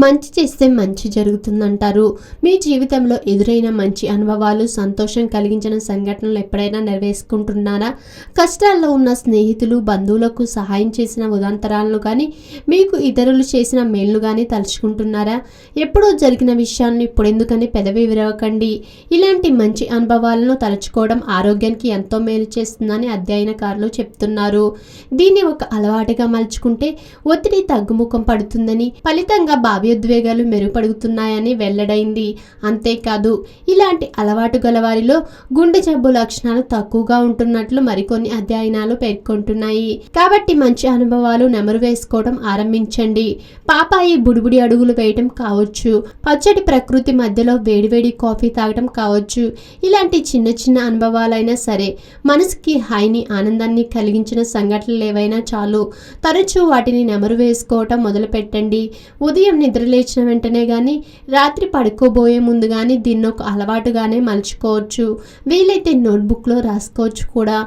మంచి చేస్తే మంచి జరుగుతుందంటారు. మీ జీవితంలో ఎదురైన మంచి అనుభవాలు, సంతోషం కలిగించిన సంఘటనలు ఎప్పుడైనా నెరవేర్చుకుంటున్నారా? కష్టాల్లో ఉన్న స్నేహితులు, బంధువులకు సహాయం చేసిన ఉదాంతరాలను కానీ, మీకు ఇతరులు చేసిన మేలు కానీ తలుచుకుంటున్నారా? ఎప్పుడో జరిగిన విషయాలను ఇప్పుడెందుకని పెదవి విరవకండి. ఇలాంటి మంచి అనుభవాలను తలుచుకోవడం ఆరోగ్యానికి ఎంతో మేలు చేస్తుందని అధ్యయనకారులు చెప్తున్నారు. దీన్ని ఒక అలవాటుగా మలుచుకుంటే ఒత్తిడి తగ్గుముఖం పడుతుందని, ఫలితంగా భావోద్వేగాలు మెరుగుపడుతున్నాయని వెల్లడైంది. అంతేకాదు, ఇలాంటి అలవాటు గలవారిలో గుండె జబ్బు లక్షణాలు తక్కువగా ఉంటున్నట్లు మరికొన్ని అధ్యయనాలు పేర్కొంటున్నాయి. కాబట్టి మంచి అనుభవాలు నెమరు వేసుకోవడం ఆరంభించండి. పాపాయి బుడిబుడి అడుగులు వేయటం కావచ్చు, పచ్చటి ప్రకృతి మధ్యలో వేడివేడి కాఫీ తాగటం కావచ్చు. ఇలాంటి చిన్న చిన్న అనుభవాలైనా సరే మనసుకి హాయిని, ఆనందాన్ని కలిగించిన సంఘటనలు ఏవైనా చాలు. తరచూ వాటిని నెమరు వేసుకోవటం మొదలు పెట్టండి. ఉదయం నిద్రలేచిన వెంటనే కానీ, రాత్రి పడుకోబోయే ముందు కానీ దీన్ని ఒక అలవాటుగానే మలుచుకోవచ్చు. వీలైతే నోట్బుక్లో రాసుకోవచ్చు కూడా.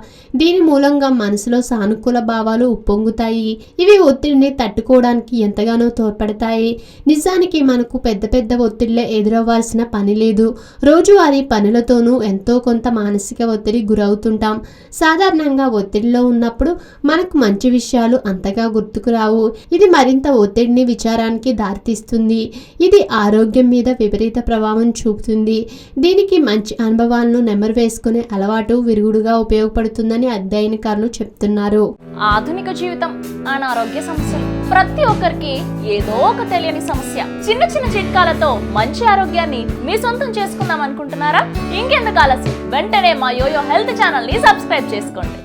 దీని మూలంగా మనసులో సానుకూల భావాలు ఉప్పొంగుతాయి. ఇవి ఒత్తిడిని తట్టుకోవడానికి ఎంతగానో తోడ్పడతాయి. నిజానికి మనకు పెద్ద పెద్ద ఒత్తిడిలే ఎదురవ్వాల్సిన పని లేదు. రోజువారీ పనులతోనూ ఎంతో కొంత మానసిక ఒత్తిడి గురవుతుంటాం. సాధారణంగా ఒత్తిడిలో ఉన్నప్పుడు మనకు మంచి విషయాలు అంతగా గుర్తుకు రావు. ఇది మరింత ఒత్తిడిని, విచారానికి దారితీస్తుంది. ఇది ఆరోగ్యం మీద విపరీత ప్రభావం చూపుతుంది. దీనికి మంచి అనుభవాలను నెమరు వేసుకునే అలవాటు విరుగుడుగా ఉపయోగపడుతుందని అధ్యయనకారులు చెప్తున్నారు. ఆధునిక జీవితం, అనారోగ్య సమస్యలు ప్రతి ఒక్కరికి ఏదో ఒక తెలియని సమస్య. చిన్న చిన్న చిట్కాలతో మంచి ఆరోగ్యాన్ని మీ సొంతం చేసుకుందాం అనుకుంటున్నారా? ఇంకెందుకు ఆలస్యం, వెంటనే మా యోయో హెల్త్ ఛానల్ ని సబ్స్క్రైబ్ చేసుకోండి.